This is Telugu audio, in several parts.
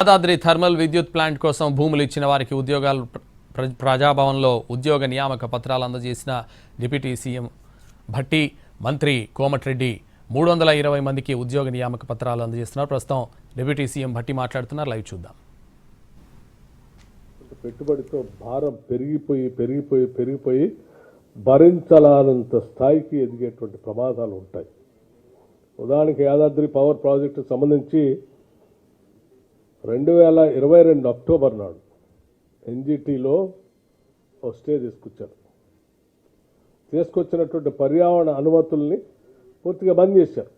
యాదాద్రి థర్మల్ విద్యుత్ ప్లాంట్ కోసం భూములు ఇచ్చిన వారికి ఉద్యోగాలు ప్రజాభవన్లో ఉద్యోగ నియామక పత్రాలు అందజేసిన డిప్యూటీ సీఎం భట్టి మంత్రి కోమటిరెడ్డి 320 మందికి ఉద్యోగ నియామక పత్రాలు అందజేస్తున్నారు. ప్రస్తుతం డిప్యూటీ సీఎం భట్టి మాట్లాడుతున్నారు. లైవ్ చూద్దాం. పెట్టుబడితో భారం పెరిగిపోయి భరించలానంత స్థాయికి ఎదిగేటువంటి ప్రమాదాలు ఉంటాయి. ఉదాహరణకి యాదాద్రి పవర్ ప్రాజెక్టు సంబంధించి 2022 అక్టోబర్ నాడు ఎన్జిటిలో ఒక స్టే తీసుకొచ్చినటువంటి పర్యావరణ అనుమతుల్ని పూర్తిగా బంద్ చేశారు,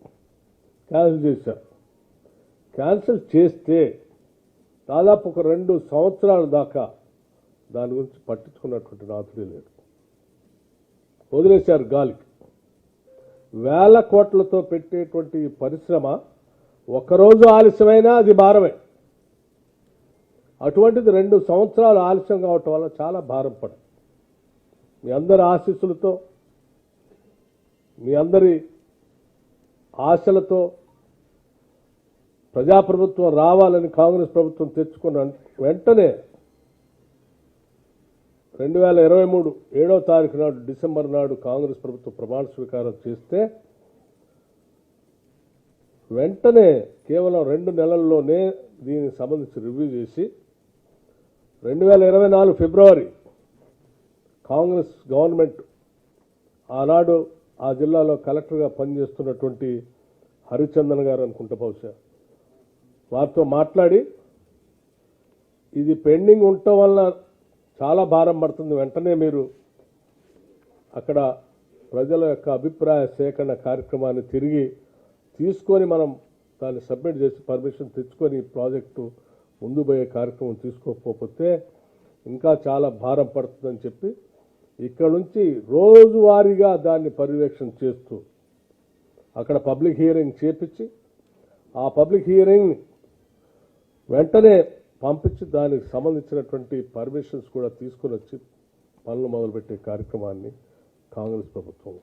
క్యాన్సిల్ చేస్తే దాదాపు ఒక 2 సంవత్సరాల దాకా దాని గురించి పట్టించుకున్నటువంటి నాథుడే లేదు. వదిలేశారు గాలికి. వేల కోట్లతో పెట్టేటువంటి పరిశ్రమ ఒకరోజు ఆలస్యమైనా అది భారమే. అటువంటిది 2 సంవత్సరాలు ఆలస్యం కావటం వల్ల చాలా భారం పడింది. మీ అందరి ఆశీస్సులతో, మీ అందరి ఆశలతో ప్రజాప్రభుత్వం రావాలని కాంగ్రెస్ ప్రభుత్వం తెచ్చుకున్న వెంటనే 2023 7వ తారీఖు నాడు డిసెంబర్ నాడు కాంగ్రెస్ ప్రభుత్వం ప్రమాణ స్వీకారం చేస్తే వెంటనే కేవలం 2 నెలల్లోనే దీనికి సంబంధించి రివ్యూ చేసి 2024 ఫిబ్రవరి కాంగ్రెస్ గవర్నమెంట్ ఆనాడు ఆ జిల్లాలో కలెక్టర్గా పనిచేస్తున్నటువంటి హరిచందన్ గారు అనుకుంటా బహుశా వారితో మాట్లాడి ఇది పెండింగ్ ఉండటం వల్ల చాలా భారం పడుతుంది, వెంటనే మీరు అక్కడ ప్రజల యొక్క అభిప్రాయ సేకరణ కార్యక్రమాన్ని తిరిగి తీసుకొని మనం దాన్ని సబ్మిట్ చేసి పర్మిషన్ తెచ్చుకొని ప్రాజెక్టు ముందు పోయే కార్యక్రమం తీసుకోకపోతే ఇంకా చాలా భారం పడుతుందని చెప్పి ఇక్కడ నుంచి రోజువారీగా దాన్ని పర్యవేక్షణ చేస్తూ అక్కడ పబ్లిక్ హియరింగ్ చేపించి ఆ పబ్లిక్ హియరింగ్ వెంటనే పంపించి దానికి సంబంధించినటువంటి పర్మిషన్స్ కూడా తీసుకొని వచ్చి పనులు మొదలుపెట్టే కార్యక్రమాన్ని కాంగ్రెస్ ప్రభుత్వం